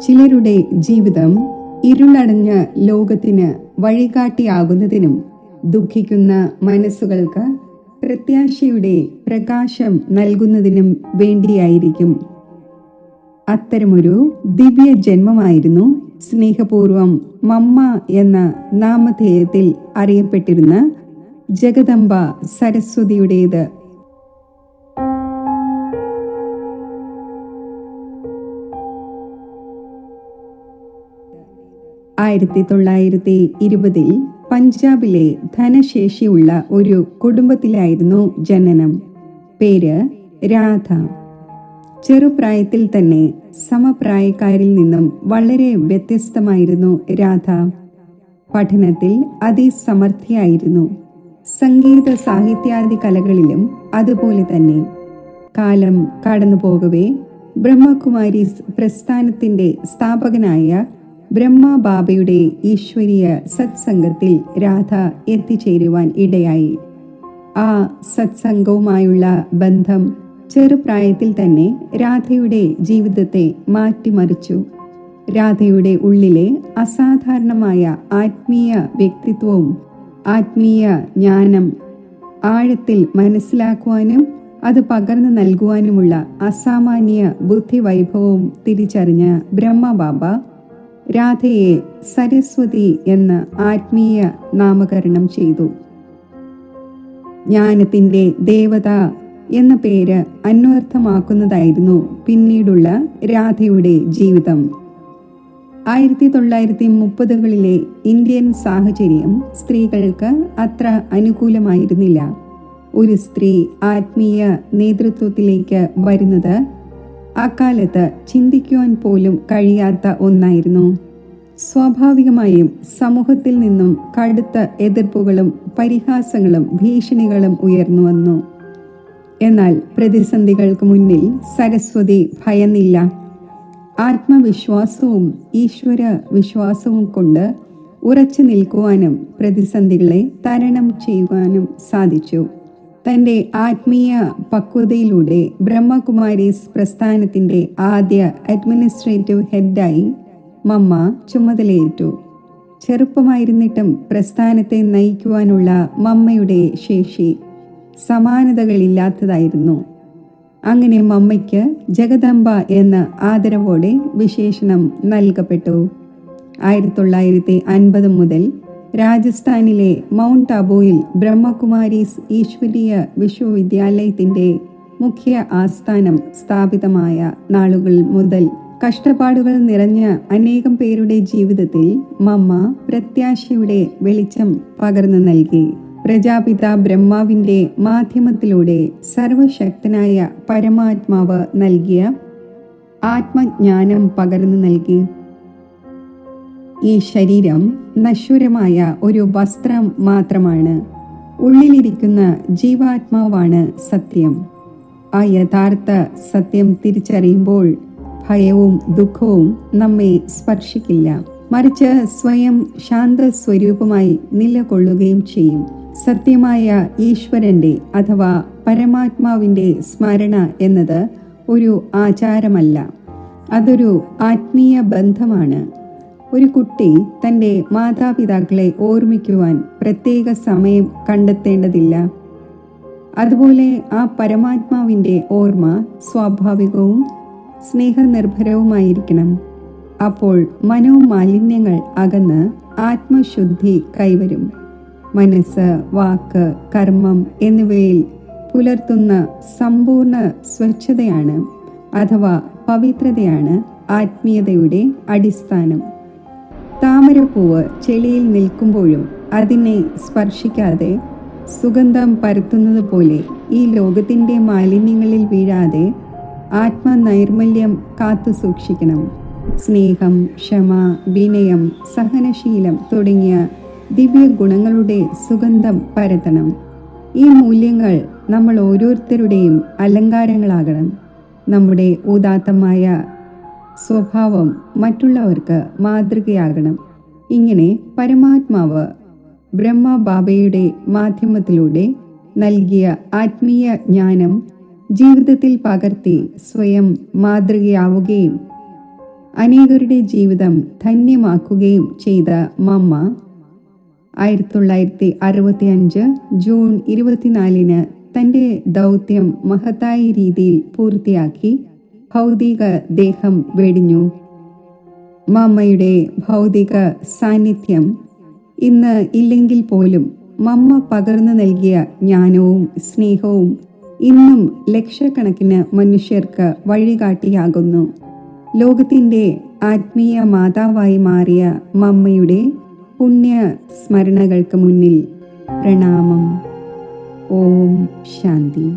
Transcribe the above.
ചിലരുടെ ജീവിതം ഇരുളടഞ്ഞ ലോകത്തിന് വഴികാട്ടിയാകുന്നതിനും ദുഃഖിക്കുന്ന മനസ്സുകൾക്ക് പ്രത്യാശയുടെ പ്രകാശം നൽകുന്നതിനും വേണ്ടിയായിരിക്കും. അത്തരമൊരു ദിവ്യ ജന്മമായിരുന്നു സ്നേഹപൂർവം മമ്മ എന്ന നാമധേയത്തിൽ അറിയപ്പെട്ടിരുന്ന ജഗദംബ സരസ്വതിയുടേത്. 1920 പഞ്ചാബിലെ ധനശേഷിയുള്ള ഒരു കുടുംബത്തിലായിരുന്നു ജനനം. പേര് രാധ. ചെറുപ്രായത്തിൽ തന്നെ സമപ്രായക്കാരിൽ നിന്നും വളരെ വ്യത്യസ്തമായിരുന്നു രാധ. പഠനത്തിൽ അതിസമർത്ഥയായിരുന്നു. സംഗീത സാഹിത്യാദി കലകളിലും അതുപോലെ തന്നെ. കാലം കടന്നുപോകവേ ബ്രഹ്മകുമാരീസ് പ്രസ്ഥാനത്തിന്റെ സ്ഥാപകനായ ബ്രഹ്മബാബയുടെ ഈശ്വരീയ സത്സംഗത്തിൽ രാധ എത്തിച്ചേരുവാൻ ഇടയായി. ആ സത്സംഗവുമായുള്ള ബന്ധം ചെറുപ്രായത്തിൽ തന്നെ രാധയുടെ ജീവിതത്തെ മാറ്റിമറിച്ചു. രാധയുടെ ഉള്ളിലെ അസാധാരണമായ ആത്മീയ വ്യക്തിത്വവും ആത്മീയ ജ്ഞാനം ആഴത്തിൽ മനസ്സിലാക്കുവാനും അത് പകർന്നു നൽകുവാനുമുള്ള അസാമാന്യ ബുദ്ധിവൈഭവവും തിരിച്ചറിഞ്ഞ ബ്രഹ്മബാബ രാധയെ സരസ്വതി എന്ന് ആത്മീയ നാമകരണം ചെയ്തു. ജ്ഞാനത്തിന്റെ ദേവത എന്ന പേര് അന്വർത്ഥമാക്കുന്നതായിരുന്നു പിന്നീടുള്ള രാധയുടെ ജീവിതം. 1930കളിലെ ഇന്ത്യൻ സാഹചര്യം സ്ത്രീകൾക്ക് അത്ര അനുകൂലമായിരുന്നില്ല. ഒരു സ്ത്രീ ആത്മീയ നേതൃത്വത്തിലേക്ക് വരുന്നത് അക്കാലത്ത് ചിന്തിക്കുവാൻ പോലും കഴിയാത്ത ഒന്നായിരുന്നു. സ്വാഭാവികമായും സമൂഹത്തിൽ നിന്നും കടുത്ത എതിർപ്പുകളും പരിഹാസങ്ങളും ഭീഷണികളും ഉയർന്നു വന്നു. എന്നാൽ പ്രതിസന്ധികൾക്ക് മുന്നിൽ സരസ്വതി ഭയന്നില്ല. ആത്മവിശ്വാസവും ഈശ്വര വിശ്വാസവും കൊണ്ട് ഉറച്ചു നിൽക്കുവാനും പ്രതിസന്ധികളെ തരണം ചെയ്യുവാനും സാധിച്ചു. തൻ്റെ ആത്മീയ പക്വതയിലൂടെ ബ്രഹ്മകുമാരീസ് പ്രസ്ഥാനത്തിന്റെ ആദ്യ അഡ്മിനിസ്ട്രേറ്റീവ് ഹെഡായി മമ്മ ചുമതലയേറ്റു. ചെറുപ്പമായിരുന്നിട്ടും പ്രസ്ഥാനത്തെ നയിക്കുവാനുള്ള മമ്മയുടെ ശേഷി സമാനതകളില്ലാത്തതായിരുന്നു. അങ്ങനെ മമ്മയ്ക്ക് ജഗദംബ എന്ന ആദരവോടെ വിശേഷണം നൽകപ്പെട്ടു. 1950 മുതൽ രാജസ്ഥാനിലെ മൗണ്ട് അബുവിൽ ബ്രഹ്മകുമാരീസ് ഈശ്വരീയ വിശ്വവിദ്യാലയത്തിന്റെ മുഖ്യ ആസ്ഥാനം സ്ഥാപിതമായ നാളുകൾ മുതൽ കഷ്ടപ്പാടുകൾ നിറഞ്ഞ അനേകം പേരുടെ ജീവിതത്തിൽ മമ്മ പ്രത്യാശയുടെ വെളിച്ചം പകർന്നു നൽകി. പ്രജാപിത ബ്രഹ്മാവിന്റെ മാധ്യമത്തിലൂടെ സർവശക്തനായ പരമാത്മാവ് നൽകിയ ആത്മജ്ഞാനം പകർന്നു നൽകി. ഈ ശരീരം നശ്വരമായ ഒരു വസ്ത്രം മാത്രമാണ്. ഉള്ളിലിരിക്കുന്ന ജീവാത്മാവാണ് സത്യം. ആ യഥാർത്ഥ സത്യം തിരിച്ചറിയുമ്പോൾ ഭയവും ദുഃഖവും നമ്മെ സ്പർശിക്കില്ല. മറിച്ച് സ്വയം ശാന്ത സ്വരൂപമായി നിലകൊള്ളുകയും ചെയ്യും. സത്യമായ ഈശ്വരന്റെ അഥവാ പരമാത്മാവിന്റെ സ്മരണ എന്നത് ഒരു ആചാരമല്ല, അതൊരു ആത്മീയ ബന്ധമാണ്. ഒരു കുട്ടി തൻ്റെ മാതാപിതാക്കളെ ഓർമ്മിക്കുവാൻ പ്രത്യേക സമയം കണ്ടെത്തേണ്ടതില്ല. അതുപോലെ ആ പരമാത്മാവിൻ്റെ ഓർമ്മ സ്വാഭാവികവും സ്നേഹനിർഭരവുമായിരിക്കണം. അപ്പോൾ മനോമാലിന്യങ്ങൾ അകന്ന് ആത്മശുദ്ധി കൈവരും. മനസ്സ്, വാക്ക്, കർമ്മം എന്നിവയിൽ പുലർത്തുന്ന സമ്പൂർണ്ണ സ്വച്ഛതയാണ് അഥവാ പവിത്രതയാണ് ആത്മീയതയുടെ അടിസ്ഥാനം. താമരപ്പൂവ് ചെളിയിൽ നിൽക്കുമ്പോഴും അതിനെ സ്പർശിക്കാതെ സുഗന്ധം പരത്തുന്നത് പോലെ ഈ ലോകത്തിൻ്റെ മാലിന്യങ്ങളിൽ വീഴാതെ ആത്മനൈർമല്യം കാത്തു സൂക്ഷിക്കണം. സ്നേഹം, ക്ഷമ, വിനയം, സഹനശീലം തുടങ്ങിയ ദിവ്യ ഗുണങ്ങളുടെ സുഗന്ധം പരത്തണം. ഈ മൂല്യങ്ങൾ നമ്മൾ ഓരോരുത്തരുടെയും അലങ്കാരങ്ങളാകണം. നമ്മുടെ ഉദാത്തമായ സ്വഭാവം മറ്റുള്ളവർക്ക് മാതൃകയാകണം. ഇങ്ങനെ പരമാത്മാവ് ബ്രഹ്മബാബയുടെ മാധ്യമത്തിലൂടെ നൽകിയ ആത്മീയ ജ്ഞാനം ജീവിതത്തിൽ പകർത്തി സ്വയം മാതൃകയാവുകയും അനേകരുടെ ജീവിതം ധന്യമാക്കുകയും ചെയ്ത മമ്മ 1965 ജൂൺ 24 തൻ്റെ ദൗത്യം മഹത്തായ രീതിയിൽ പൂർത്തിയാക്കി ഭൗതിക ദേഹം വെടിഞ്ഞു. മമ്മയുടെ ഭൗതിക സാന്നിധ്യം ഇന്ന് ഇല്ലെങ്കിൽ പോലും മമ്മ പകർന്നു നൽകിയ ജ്ഞാനവും സ്നേഹവും ഇന്നും ലക്ഷക്കണക്കിന് മനുഷ്യർക്ക് വഴികാട്ടിയാകുന്നു. ലോകത്തിൻ്റെ ആത്മീയ മാതാവായി മാറിയ മമ്മയുടെ പുണ്യ സ്മരണകൾക്ക് മുന്നിൽ പ്രണാമം. ഓം ശാന്തി.